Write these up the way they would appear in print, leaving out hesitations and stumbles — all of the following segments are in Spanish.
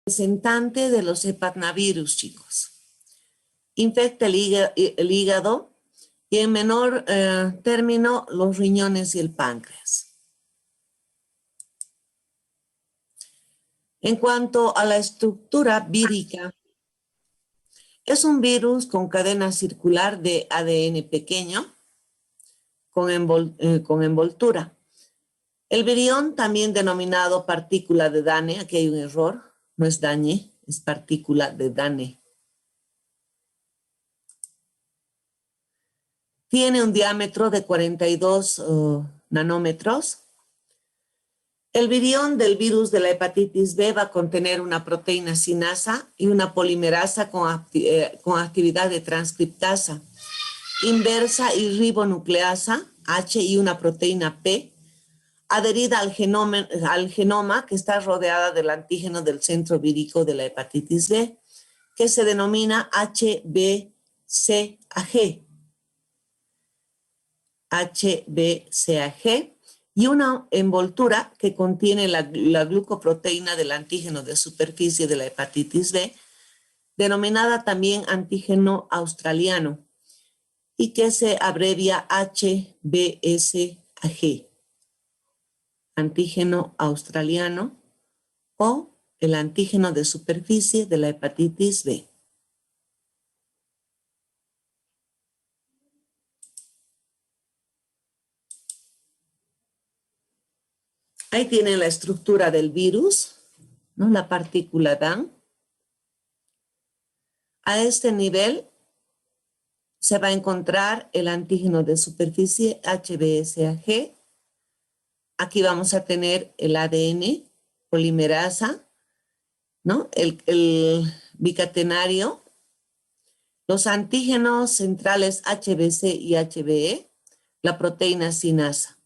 representante de los hepatnavirus, chicos. Infecta el hígado y en menor término los riñones y el páncreas. En cuanto a la estructura vírica, es un virus con cadena circular de ADN pequeño con envoltura. El virión, también denominado partícula de Dane, aquí hay un error, no es Dane, es partícula de Dane. Tiene un diámetro de 42 nanómetros. El virión del virus de la hepatitis B va a contener una proteína sinasa y una polimerasa con actividad de transcriptasa, inversa y ribonucleasa, H, y una proteína P, adherida al genoma que está rodeada del antígeno del centro vírico de la hepatitis B, que se denomina HBCAG. HBCAG, y una envoltura que contiene la glucoproteína del antígeno de superficie de la hepatitis B, denominada también antígeno australiano, y que se abrevia HBsAg, antígeno australiano o el antígeno de superficie de la hepatitis B. Ahí tienen la estructura del virus, ¿no? La partícula DAN. A este nivel se va a encontrar el antígeno de superficie HBsAg. Aquí vamos a tener el ADN, polimerasa, ¿no? El bicatenario, los antígenos centrales HBC y HBE, la proteína sinasa,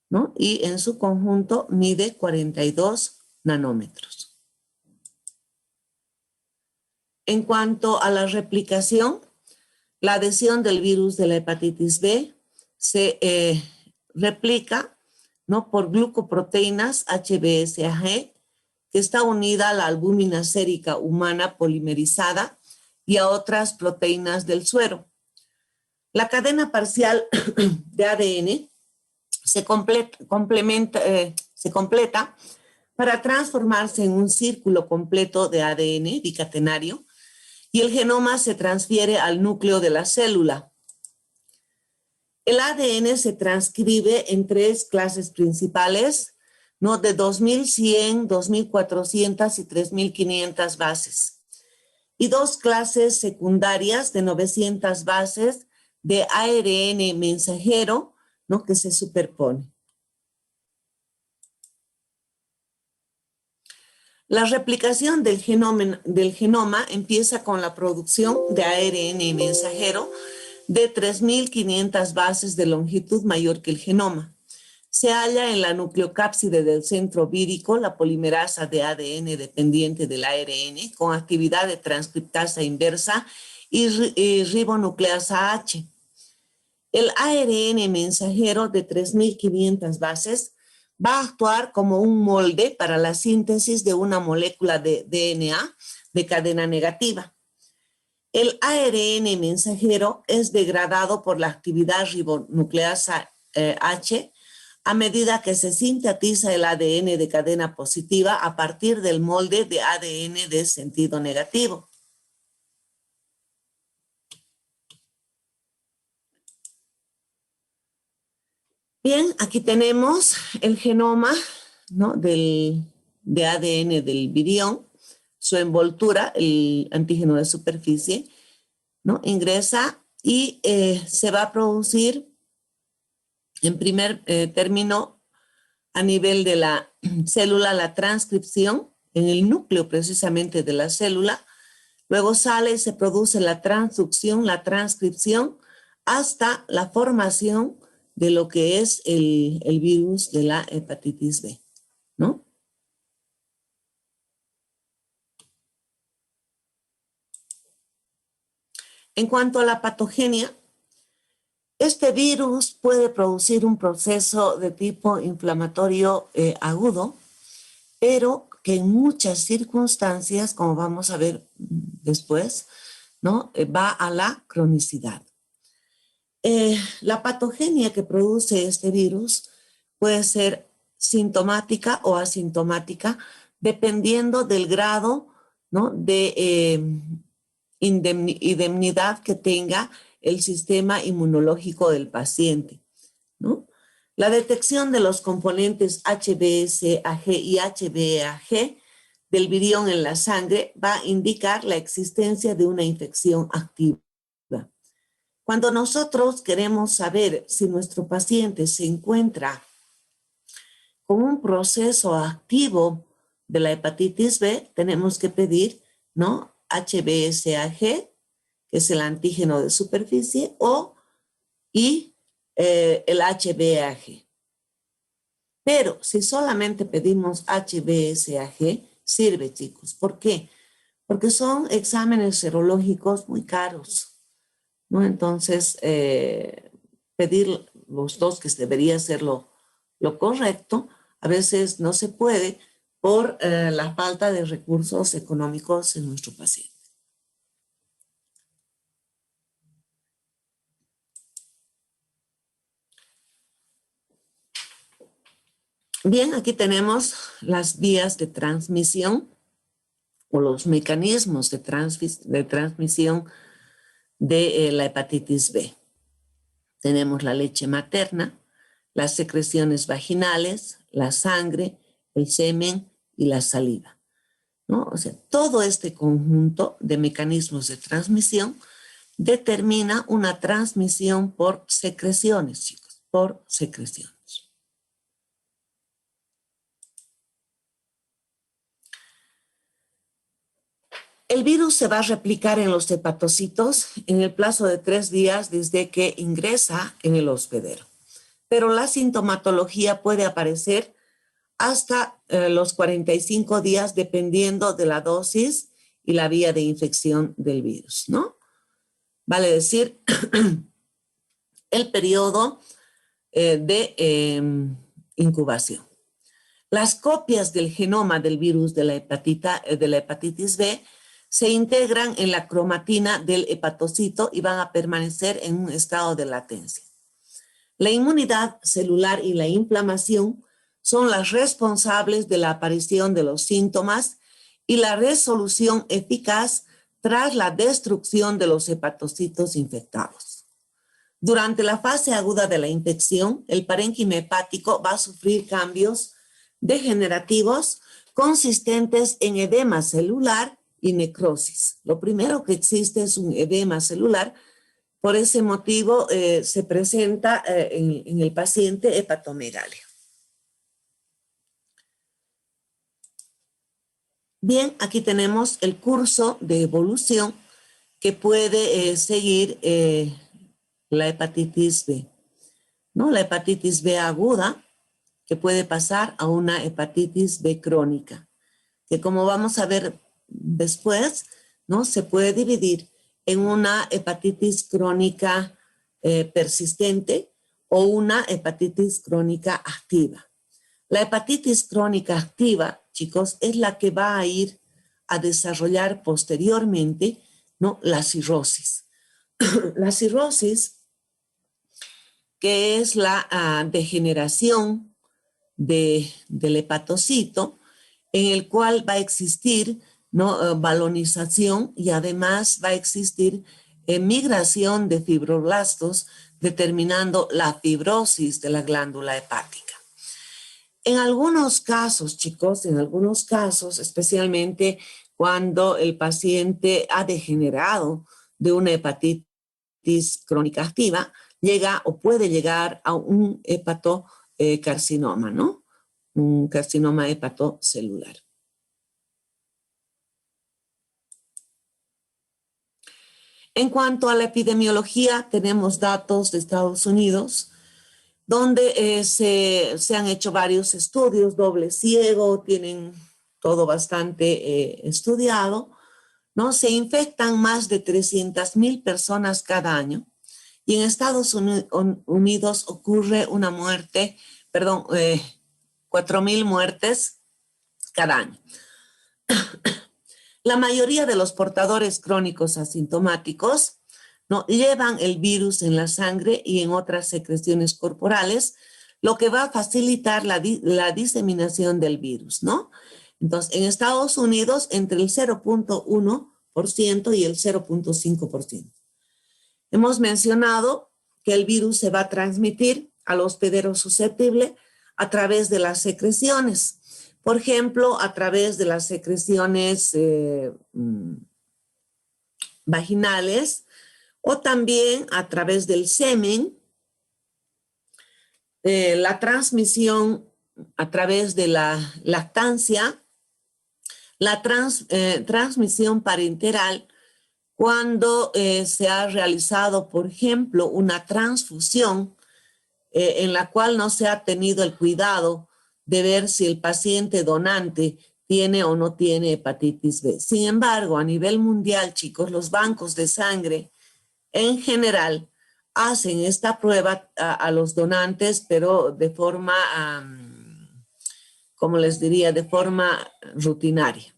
¿no? Y en su conjunto mide 42 nanómetros. En cuanto a la replicación, la adhesión del virus de la hepatitis B se replica, ¿no? Por glucoproteínas HBsAg, que está unida a la albúmina sérica humana polimerizada y a otras proteínas del suero. La cadena parcial de ADN se completa para transformarse en un círculo completo de ADN bicatenario y el genoma se transfiere al núcleo de la célula. El ADN se transcribe en 3 clases principales, ¿no? De 2100, 2400 y 3500 bases. Y 2 clases secundarias de 900 bases de ARN mensajero, ¿no? Que se superpone. La replicación del genoma empieza con la producción de ARN mensajero de 3500 bases de longitud mayor que el genoma. Se halla en la nucleocápside del centro vírico la polimerasa de ADN dependiente del ARN con actividad de transcriptasa inversa y ribonucleasa H. El ARN mensajero de 3500 bases va a actuar como un molde para la síntesis de una molécula de DNA de cadena negativa. El ARN mensajero es degradado por la actividad ribonucleasa H a medida que se sintetiza el ADN de cadena positiva a partir del molde de ADN de sentido negativo. Bien, aquí tenemos el genoma, ¿no? de ADN del virión, su envoltura, el antígeno de superficie, ¿no? Ingresa y se va a producir en primer término a nivel de la célula la transcripción en el núcleo precisamente de la célula. Luego sale y se produce la transducción, la transcripción, hasta la formación de lo que es el virus de la hepatitis B, ¿no? En cuanto a la patogenia, este virus puede producir un proceso de tipo inflamatorio agudo, pero que en muchas circunstancias, como vamos a ver después, ¿no? Va a la cronicidad. La patogenia que produce este virus puede ser sintomática o asintomática, dependiendo del grado, ¿no? de indemnidad que tenga el sistema inmunológico del paciente, ¿no? La detección de los componentes HBsAg y HbAg del virión en la sangre va a indicar la existencia de una infección activa. Cuando nosotros queremos saber si nuestro paciente se encuentra con un proceso activo de la hepatitis B, tenemos que pedir, ¿no? HBsAg, que es el antígeno de superficie, y el HbAg. Pero si solamente pedimos HBsAg, sirve, chicos. ¿Por qué? Porque son exámenes serológicos muy caros, ¿no? Entonces, pedir los dos, que debería ser lo correcto, a veces no se puede por la falta de recursos económicos en nuestro paciente. Bien, aquí tenemos las vías de transmisión o los mecanismos de transmisión de la hepatitis B. Tenemos la leche materna, las secreciones vaginales, la sangre, el semen y la saliva, ¿no? O sea, todo este conjunto de mecanismos de transmisión determina una transmisión por secreciones, chicos, por secreciones. El virus se va a replicar en los hepatocitos en el plazo de 3 días desde que ingresa en el hospedero. Pero la sintomatología puede aparecer hasta los 45 días dependiendo de la dosis y la vía de infección del virus, ¿no? Vale decir, el periodo de incubación. Las copias del genoma del virus de la hepatitis B se integran en la cromatina del hepatocito y van a permanecer en un estado de latencia. La inmunidad celular y la inflamación son las responsables de la aparición de los síntomas y la resolución eficaz tras la destrucción de los hepatocitos infectados. Durante la fase aguda de la infección, el parénquima hepático va a sufrir cambios degenerativos consistentes en edema celular y necrosis. Lo primero que existe es un edema celular. Por ese motivo se presenta en el paciente hepatomegalia. Bien, aquí tenemos el curso de evolución que puede seguir la hepatitis B, ¿no? La hepatitis B aguda, que puede pasar a una hepatitis B crónica, que como vamos a ver después, ¿no? Se puede dividir en una hepatitis crónica persistente o una hepatitis crónica activa. La hepatitis crónica activa, chicos, es la que va a ir a desarrollar posteriormente, ¿no? La cirrosis. La cirrosis, que es la degeneración del hepatocito, en el cual va a existir, ¿no? Balonización, y además va a existir migración de fibroblastos, determinando la fibrosis de la glándula hepática. En algunos casos, chicos, en algunos casos, especialmente cuando el paciente ha degenerado de una hepatitis crónica activa, llega o puede llegar a un hepatocarcinoma, ¿no? Un carcinoma hepatocelular. En cuanto a la epidemiología, tenemos datos de Estados Unidos, donde se han hecho varios estudios, doble ciego, tienen todo bastante estudiado, ¿no? Se infectan más de 300,000 personas cada año, y en Estados Unidos ocurre una muerte, 4,000 muertes cada año. La mayoría de los portadores crónicos asintomáticos, ¿no?, llevan el virus en la sangre y en otras secreciones corporales, lo que va a facilitar la diseminación del virus, ¿no? Entonces, en Estados Unidos, entre el 0.1% y el 0.5%. Hemos mencionado que el virus se va a transmitir al hospedero susceptible a través de las secreciones. Por ejemplo, a través de las secreciones vaginales o también a través del semen, la transmisión a través de la lactancia, la transmisión parenteral cuando se ha realizado, por ejemplo, una transfusión en la cual no se ha tenido el cuidado de ver si el paciente donante tiene o no tiene hepatitis B. Sin embargo, a nivel mundial, chicos, los bancos de sangre en general hacen esta prueba a los donantes, pero de forma, como les diría, de forma rutinaria.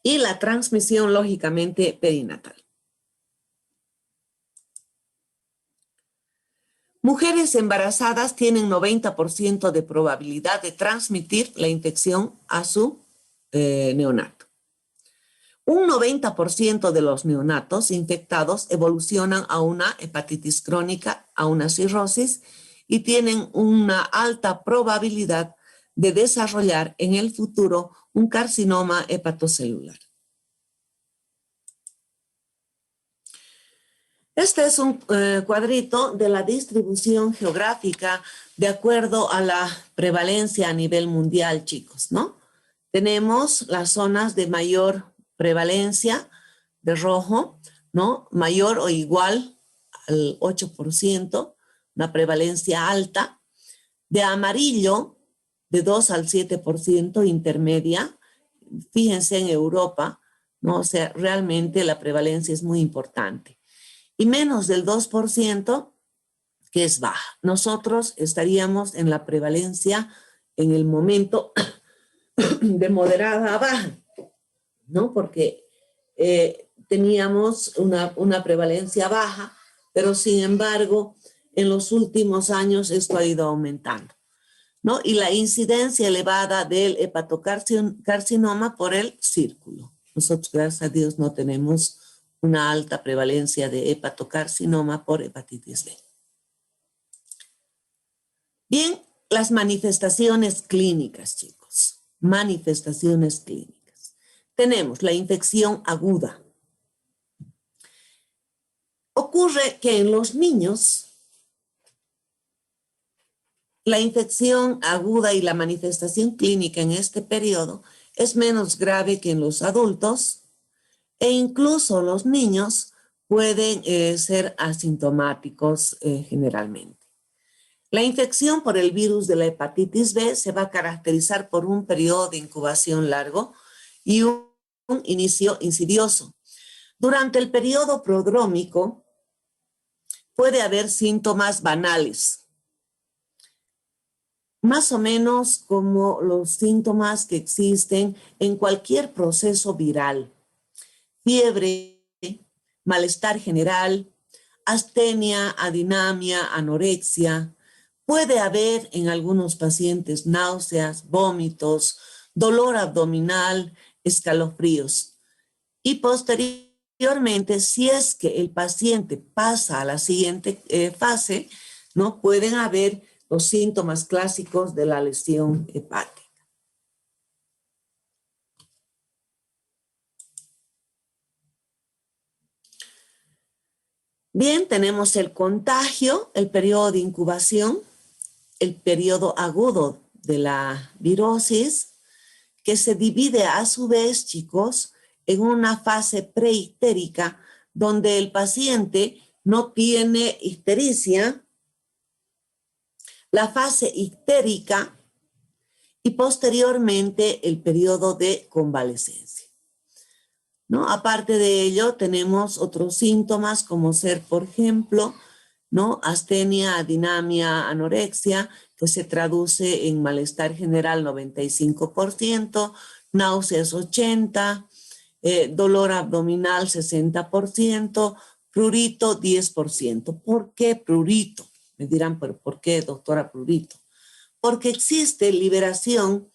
Y la transmisión, lógicamente, perinatal. Mujeres embarazadas tienen 90% de probabilidad de transmitir la infección a su neonato. Un 90% de los neonatos infectados evolucionan a una hepatitis crónica, a una cirrosis, y tienen una alta probabilidad de desarrollar en el futuro un carcinoma hepatocelular. Este es un cuadrito de la distribución geográfica de acuerdo a la prevalencia a nivel mundial, chicos, ¿no? Tenemos las zonas de mayor prevalencia de rojo, ¿no? Mayor o igual al 8%, una prevalencia alta. De amarillo, de 2 al 7%, intermedia. Fíjense en Europa, ¿no? O sea, realmente la prevalencia es muy importante. Y menos del 2%, que es baja. Nosotros estaríamos en la prevalencia en el momento de moderada a baja, ¿no? Porque teníamos una prevalencia baja, pero sin embargo, en los últimos años esto ha ido aumentando, ¿no? Y la incidencia elevada del hepatocarcinoma por el círculo. Nosotros, gracias a Dios, no tenemos una alta prevalencia de hepatocarcinoma por hepatitis B. Bien, las manifestaciones clínicas, chicos. Manifestaciones clínicas. Tenemos la infección aguda. Ocurre que en los niños la infección aguda y la manifestación clínica en este periodo es menos grave que en los adultos, e incluso los niños pueden ser asintomáticos generalmente. La infección por el virus de la hepatitis B se va a caracterizar por un periodo de incubación largo y un inicio insidioso. Durante el periodo prodrómico puede haber síntomas banales, más o menos como los síntomas que existen en cualquier proceso viral. Fiebre, malestar general, astenia, adinamia, anorexia. Puede haber en algunos pacientes náuseas, vómitos, dolor abdominal, escalofríos. Y posteriormente, si es que el paciente pasa a la siguiente fase, ¿no?, pueden haber los síntomas clásicos de la lesión hepática. Bien, tenemos el contagio, el periodo de incubación, el periodo agudo de la virosis, que se divide a su vez, chicos, en una fase preictérica, donde el paciente no tiene ictericia, la fase ictérica y posteriormente el periodo de convalecencia, ¿no? Aparte de ello, tenemos otros síntomas como ser, por ejemplo, ¿no? Astenia, adinamia, anorexia, que se traduce en malestar general 95%, náuseas 80%, dolor abdominal 60%, prurito 10%. ¿Por qué prurito? Me dirán, ¿pero por qué, doctora, prurito? Porque existe liberación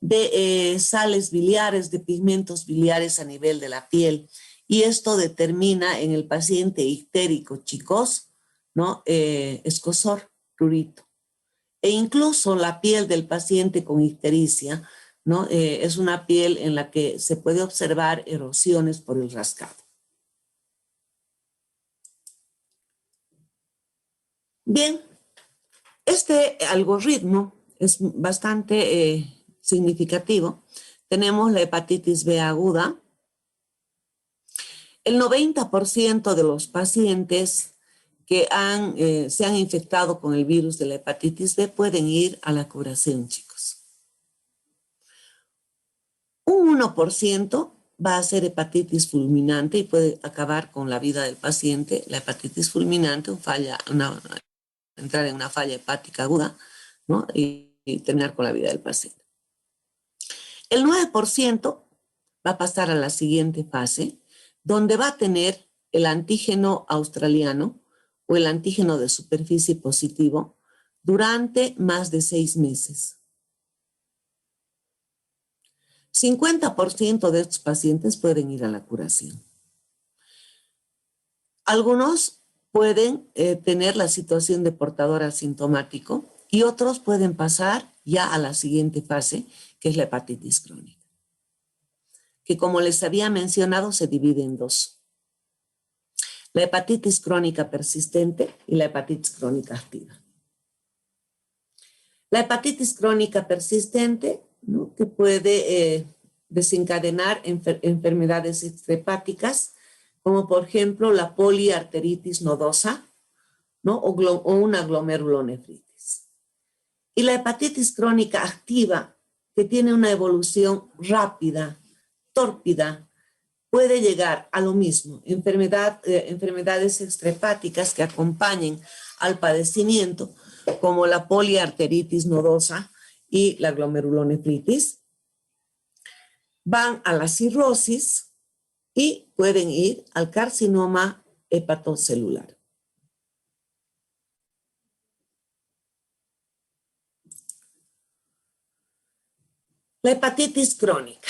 de sales biliares, de pigmentos biliares a nivel de la piel, y esto determina en el paciente ictérico, chicos, ¿no? Escozor, prurito. E incluso la piel del paciente con ictericia, ¿no? Es una piel en la que se puede observar erosiones por el rascado. Bien, este algoritmo es bastante significativo. Tenemos la hepatitis B aguda. El 90% de los pacientes que se han infectado con el virus de la hepatitis B pueden ir a la curación, chicos. Un 1% va a ser hepatitis fulminante y puede acabar con la vida del paciente. La hepatitis fulminante, entrar en una falla hepática aguda, ¿no? y terminar con la vida del paciente. El 9% va a pasar a la siguiente fase, donde va a tener el antígeno australiano o el antígeno de superficie positivo durante más de 6 meses. 50% de estos pacientes pueden ir a la curación. Algunos pueden tener la situación de portador asintomático y otros pueden pasar ya a la siguiente fase, que es la hepatitis crónica, que como les había mencionado se divide en dos: la hepatitis crónica persistente y la hepatitis crónica activa. La hepatitis crónica persistente, ¿no? que puede desencadenar enfermedades extrahepáticas, como por ejemplo la poliarteritis nodosa, ¿no? o una glomerulonefritis. Y la hepatitis crónica activa, que tiene una evolución rápida, tórpida, puede llegar a lo mismo, enfermedades extrahepáticas que acompañen al padecimiento, como la poliarteritis nodosa y la glomerulonefritis, van a la cirrosis y pueden ir al carcinoma hepatocelular. La hepatitis crónica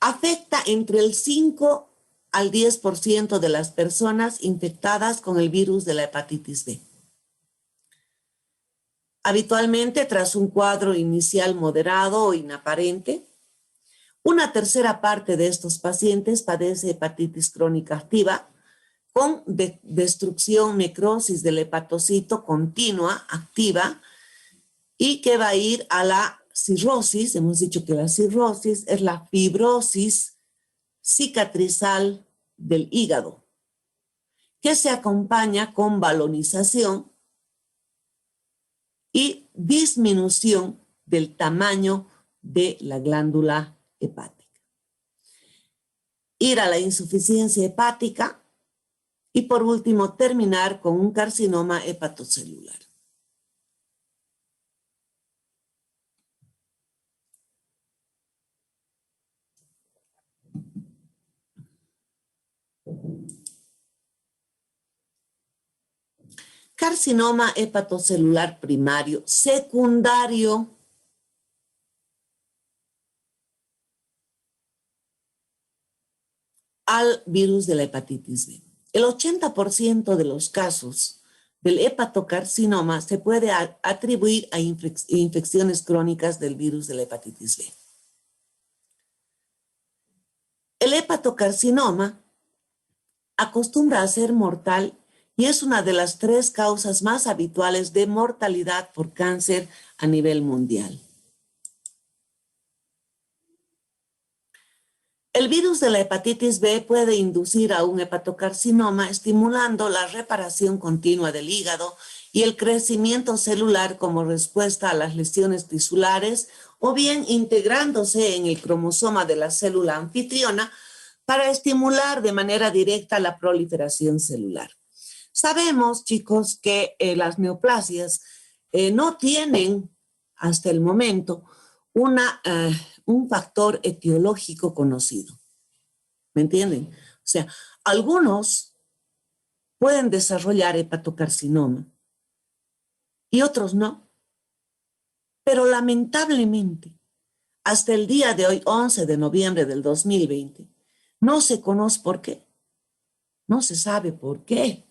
afecta entre el 5 al 10% de las personas infectadas con el virus de la hepatitis B. Habitualmente, tras un cuadro inicial moderado o inaparente, una tercera parte de estos pacientes padece hepatitis crónica activa con destrucción, necrosis del hepatocito continua, activa, y que va a ir a la cirrosis. Hemos dicho que la cirrosis es la fibrosis cicatrizal del hígado, que se acompaña con balonización y disminución del tamaño de la glándula hepática. Ir a la insuficiencia hepática y por último terminar con un carcinoma hepatocelular. Carcinoma hepatocelular primario, secundario al virus de la hepatitis B. El 80% de los casos del hepatocarcinoma se puede atribuir a infecciones crónicas del virus de la hepatitis B. El hepatocarcinoma acostumbra a ser mortal y es una de las 3 causas más habituales de mortalidad por cáncer a nivel mundial. El virus de la hepatitis B puede inducir a un hepatocarcinoma estimulando la reparación continua del hígado y el crecimiento celular como respuesta a las lesiones tisulares, o bien integrándose en el cromosoma de la célula anfitriona para estimular de manera directa la proliferación celular. Sabemos, chicos, que las neoplasias no tienen hasta el momento un factor etiológico conocido. ¿Me entienden? O sea, algunos pueden desarrollar hepatocarcinoma y otros no. Pero lamentablemente, hasta el día de hoy, 11 de noviembre del 2020, no se conoce por qué. No se sabe por qué.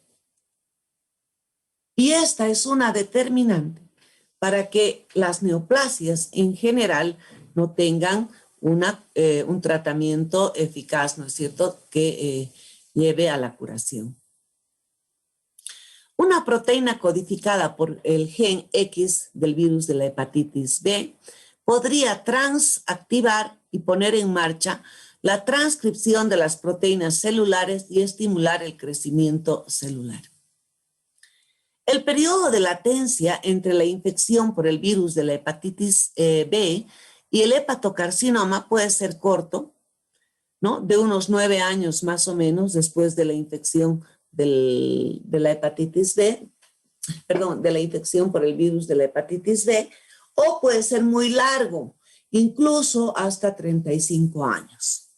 Y esta es una determinante para que las neoplasias en general no tengan un tratamiento eficaz, ¿no es cierto?, que lleve a la curación. Una proteína codificada por el gen X del virus de la hepatitis B podría transactivar y poner en marcha la transcripción de las proteínas celulares y estimular el crecimiento celular. El periodo de latencia entre la infección por el virus de la hepatitis B y el hepatocarcinoma puede ser corto, ¿no? De unos 9 años más o menos después de la infección de la hepatitis B, de la infección por el virus de la hepatitis B, o puede ser muy largo, incluso hasta 35 años.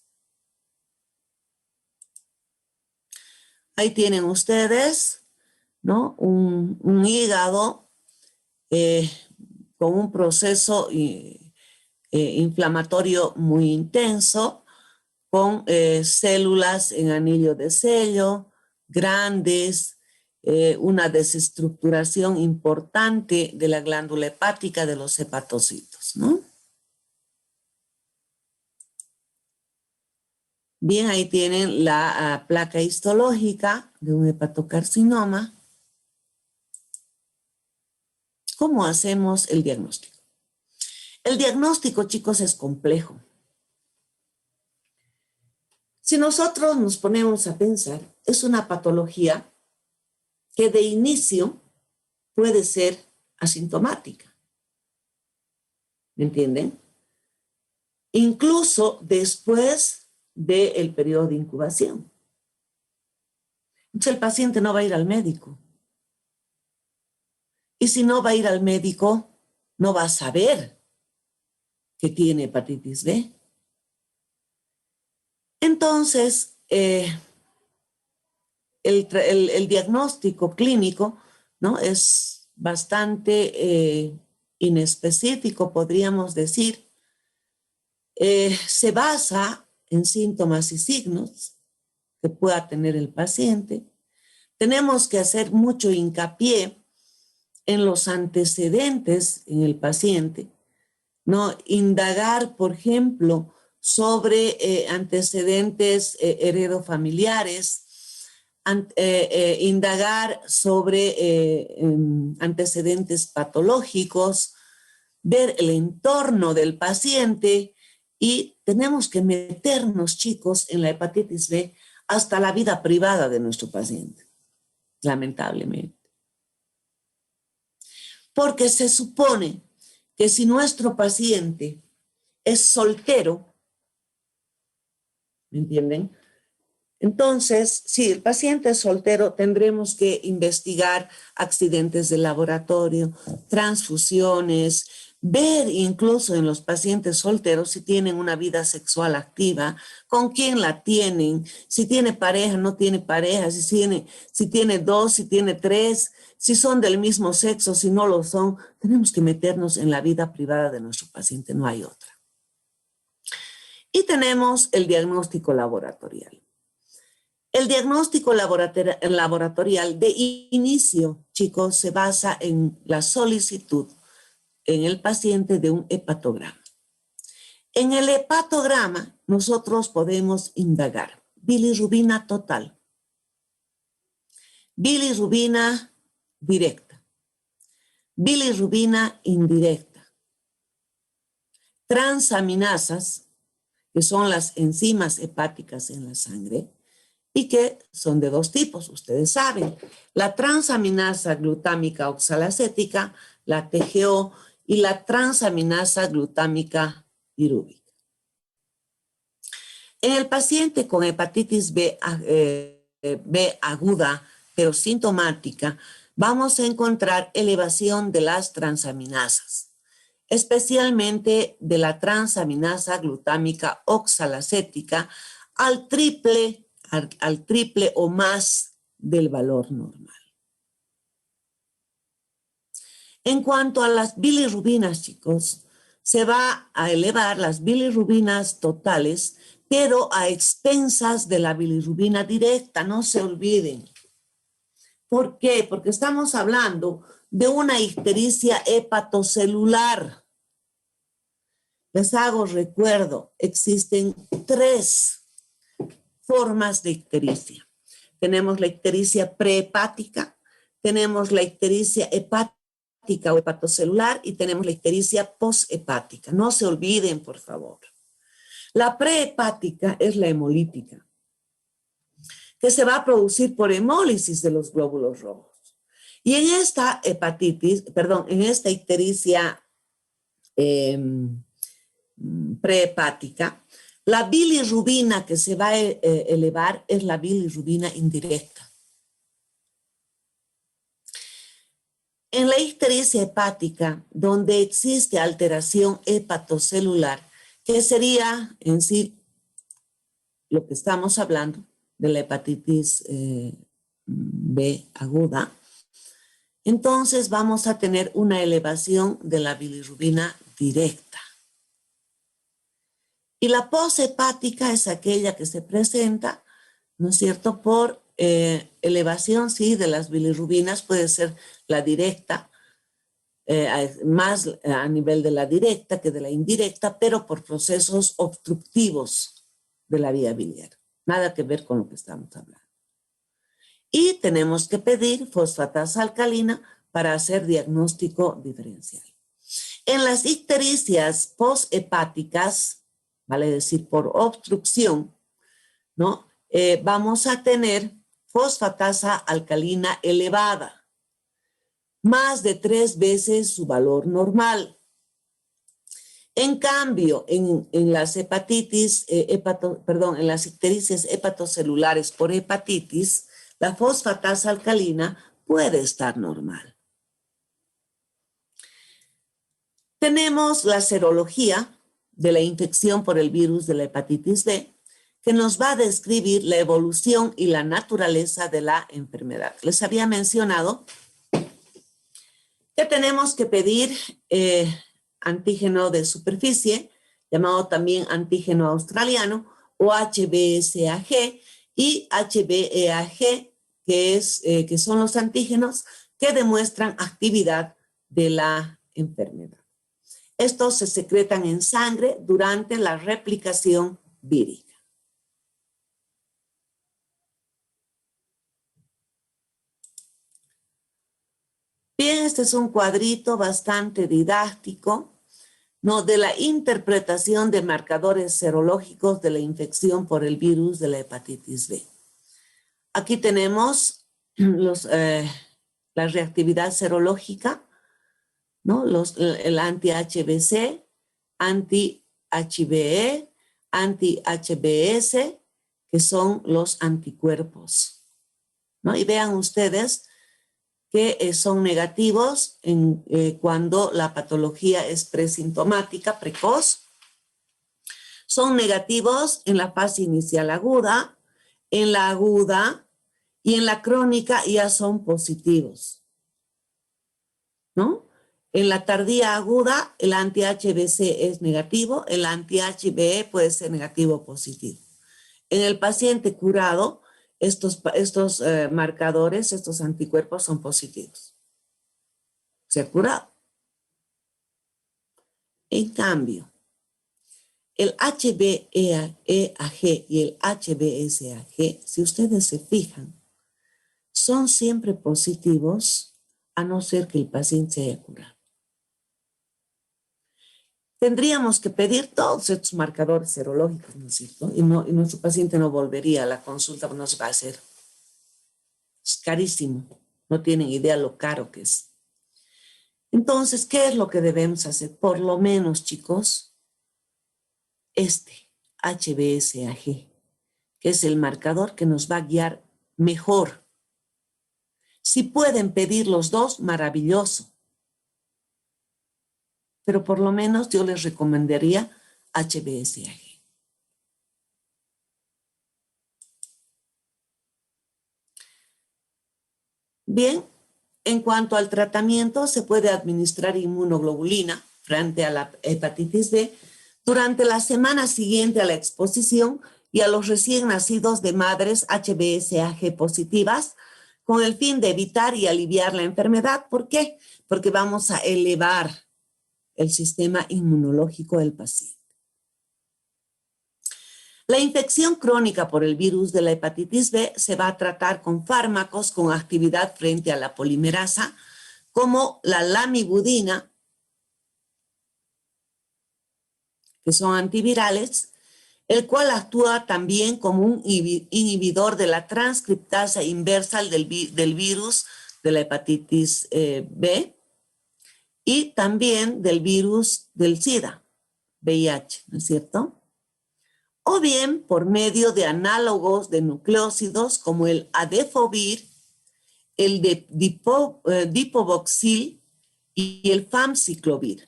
Ahí tienen ustedes, ¿no? Un hígado con un proceso inflamatorio muy intenso, con células en anillo de sello, grandes, una desestructuración importante de la glándula hepática de los hepatocitos, ¿no? Bien, ahí tienen la placa histológica de un hepatocarcinoma. ¿Cómo hacemos el diagnóstico? El diagnóstico, chicos, es complejo. Si nosotros nos ponemos a pensar, es una patología que de inicio puede ser asintomática. ¿Me entienden? Incluso después del periodo de incubación. Entonces el paciente no va a ir al médico. Y si no va a ir al médico, no va a saber que tiene hepatitis B. Entonces, el diagnóstico clínico, ¿no?, es bastante inespecífico, podríamos decir. Se basa en síntomas y signos que pueda tener el paciente. Tenemos que hacer mucho hincapié en los antecedentes en el paciente, ¿no? Indagar, por ejemplo, sobre antecedentes heredofamiliares, indagar sobre antecedentes patológicos, ver el entorno del paciente y tenemos que meternos, chicos, en la hepatitis B hasta la vida privada de nuestro paciente, lamentablemente. Porque se supone que si nuestro paciente es soltero, ¿me entienden? Entonces, si el paciente es soltero, tendremos que investigar accidentes de laboratorio, transfusiones, ver incluso en los pacientes solteros si tienen una vida sexual activa, con quién la tienen, si tiene pareja, no tiene pareja, si tiene dos, si tiene tres, si son del mismo sexo, si no lo son. Tenemos que meternos en la vida privada de nuestro paciente, no hay otra. Y tenemos el diagnóstico laboratorial. El diagnóstico laboratorial de inicio, chicos, se basa en la solicitud en el paciente de un hepatograma. En el hepatograma nosotros podemos indagar bilirrubina total, bilirrubina directa, bilirrubina indirecta, transaminasas, que son las enzimas hepáticas en la sangre, y que son de dos tipos, ustedes saben, la transaminasa glutámica oxalacética, la TGO, y la transaminasa glutámica pirúvica. En el paciente con hepatitis B aguda pero sintomática, vamos a encontrar elevación de las transaminasas, especialmente de la transaminasa glutámica oxalacética al triple o más del valor normal. En cuanto a las bilirrubinas, chicos, se va a elevar las bilirrubinas totales, pero a expensas de la bilirrubina directa, no se olviden. ¿Por qué? Porque estamos hablando de una ictericia hepatocelular. Les hago recuerdo, existen 3 formas de ictericia. Tenemos la ictericia prehepática, tenemos la ictericia hepática o hepatocelular y tenemos la ictericia poshepática. No se olviden, por favor. La prehepática es la hemolítica, que se va a producir por hemólisis de los glóbulos rojos. Y en esta en esta ictericia prehepática, la bilirrubina que se va a elevar es la bilirrubina indirecta. En la ictericia hepática, donde existe alteración hepatocelular, que sería en sí lo que estamos hablando de la hepatitis B aguda, entonces vamos a tener una elevación de la bilirrubina directa. Y la poshepática es aquella que se presenta, ¿no es cierto?, por elevación, sí, de las bilirrubinas, puede ser la directa, más a nivel de la directa que de la indirecta, pero por procesos obstructivos de la vía biliar. Nada que ver con lo que estamos hablando. Y tenemos que pedir fosfatasa alcalina para hacer diagnóstico diferencial. En las ictericias poshepáticas, vale decir por obstrucción, ¿no? Vamos a tener fosfatasa alcalina elevada, más de 3 veces su valor normal. En cambio, en las hepatitis, en las ictericias hepatocelulares por hepatitis, la fosfatasa alcalina puede estar normal. Tenemos la serología de la infección por el virus de la hepatitis B, que nos va a describir la evolución y la naturaleza de la enfermedad. Les había mencionado que tenemos que pedir antígeno de superficie, llamado también antígeno australiano, o HBsAg, y HBeAg, que son los antígenos que demuestran actividad de la enfermedad. Estos se secretan en sangre durante la replicación vírica. Bien, este es un cuadrito bastante didáctico, ¿no?, de la interpretación de marcadores serológicos de la infección por el virus de la hepatitis B. Aquí tenemos la reactividad serológica, ¿no?, el anti-HBC, anti-HBe, anti-HBs, que son los anticuerpos, ¿no? Y vean ustedes que son negativos cuando la patología es presintomática, precoz. Son negativos en la fase inicial aguda, en la aguda y en la crónica ya son positivos, ¿no? En la tardía aguda, el anti-HBC es negativo, el anti-HBe puede ser negativo o positivo. En el paciente curado, estos marcadores, estos anticuerpos son positivos. Se ha curado. En cambio, el HBeAg y el HBsAg, si ustedes se fijan, son siempre positivos a no ser que el paciente se haya curado. Tendríamos que pedir todos estos marcadores serológicos, ¿no es cierto? Y nuestro paciente no volvería a la consulta, pues no se va a hacer. Es carísimo. No tienen idea lo caro que es. Entonces, ¿qué es lo que debemos hacer? Por lo menos, chicos, HBsAg, que es el marcador que nos va a guiar mejor Si pueden pedir los dos, maravilloso. Pero por lo menos yo les recomendaría HBsAg. Bien, en cuanto al tratamiento, se puede administrar inmunoglobulina frente a la hepatitis B durante la semana siguiente a la exposición y a los recién nacidos de madres HBsAg positivas con el fin de evitar y aliviar la enfermedad. ¿Por qué? Porque vamos a elevar el sistema inmunológico del paciente. La infección crónica por el virus de la hepatitis B se va a tratar con fármacos con actividad frente a la polimerasa, como la lamivudina, que son antivirales, el cual actúa también como un inhibidor de la transcriptasa inversa del virus de la hepatitis B y también del virus del SIDA, VIH, ¿no es cierto? O bien por medio de análogos de nucleósidos como el adefovir, el dipovoxil y el famciclovir.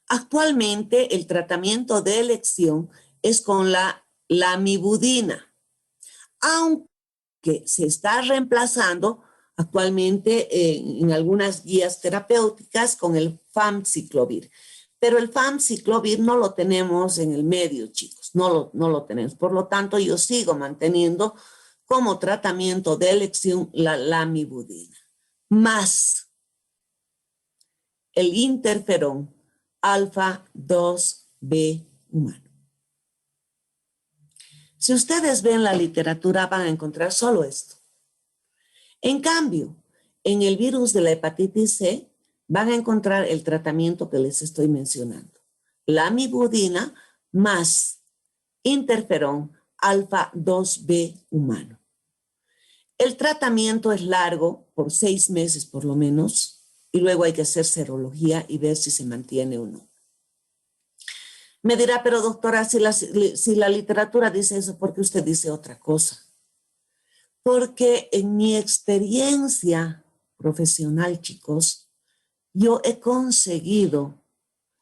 Actualmente el tratamiento de elección es con la lamivudina, aunque se está reemplazando actualmente en algunas guías terapéuticas con el famciclovir. Pero el famciclovir no lo tenemos en el medio, chicos, no lo tenemos. Por lo tanto, yo sigo manteniendo como tratamiento de elección la lamivudina, más el interferón alfa 2B humano. Si ustedes ven la literatura van a encontrar solo esto. En cambio, en el virus de la hepatitis C van a encontrar el tratamiento que les estoy mencionando. Lamivudina más interferón alfa 2B humano. El tratamiento es largo, por 6 meses por lo menos, y luego hay que hacer serología y ver si se mantiene o no. Me dirá, pero doctora, si la literatura dice eso, ¿por qué usted dice otra cosa? Porque en mi experiencia profesional, chicos, yo he conseguido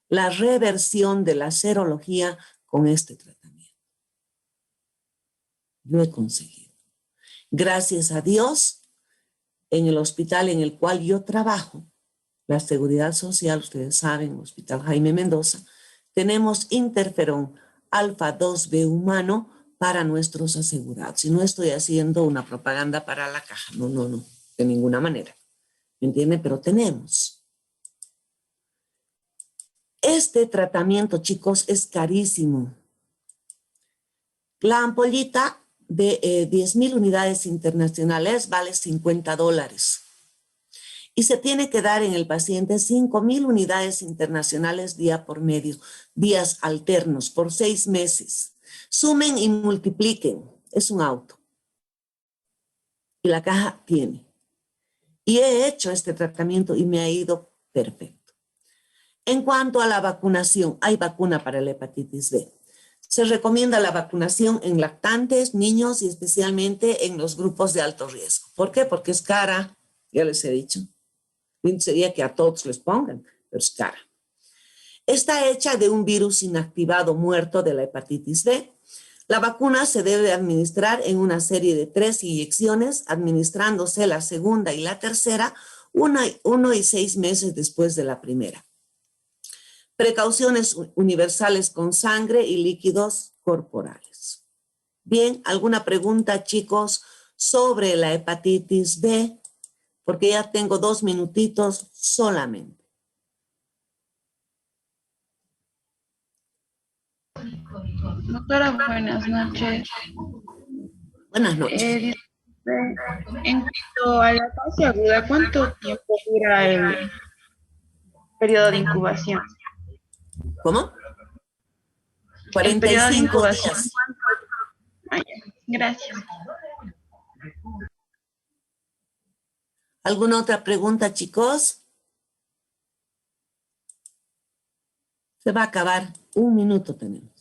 la reversión de la serología con este tratamiento. Lo he conseguido. Gracias a Dios, en el hospital en el cual yo trabajo, la Seguridad Social, ustedes saben, el Hospital Jaime Mendoza, tenemos interferón alfa 2B humano para nuestros asegurados. Y no estoy haciendo una propaganda para la caja, no, de ninguna manera. ¿Me entienden? Pero tenemos. Este tratamiento, chicos, es carísimo. La ampollita de 10,000 unidades internacionales vale $50. Y se tiene que dar en el paciente 5,000 unidades internacionales día por medio, días alternos, por 6 meses. Sumen y multipliquen. Es un auto. Y la caja tiene. Y he hecho este tratamiento y me ha ido perfecto. En cuanto a la vacunación, hay vacuna para la hepatitis B. Se recomienda la vacunación en lactantes, niños y especialmente en los grupos de alto riesgo. ¿Por qué? Porque es cara, ya les he dicho. Sería que a todos les pongan, pero es cara. Está hecha de un virus inactivado muerto de la hepatitis B. La vacuna se debe administrar en una serie de 3 inyecciones, administrándose la segunda y la tercera 1 y 6 meses después de la primera. Precauciones universales con sangre y líquidos corporales. Bien, ¿alguna pregunta, chicos, sobre la hepatitis B? Porque ya tengo 2 minutitos solamente. Doctora, buenas noches. Buenas noches. En cuanto a la fase aguda, ¿cuánto tiempo dura el periodo de incubación? ¿Cómo? El periodo de 45 incubación. días. Ah, ya. Gracias. ¿Alguna otra pregunta, chicos? Se va a acabar. 1 minuto tenemos.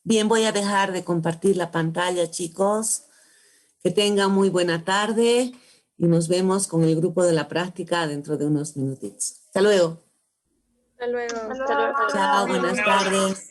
Bien, voy a dejar de compartir la pantalla, chicos. Que tengan muy buena tarde y nos vemos con el grupo de la práctica dentro de unos minutitos. Hasta luego. Hasta luego. Chao, buenas tardes.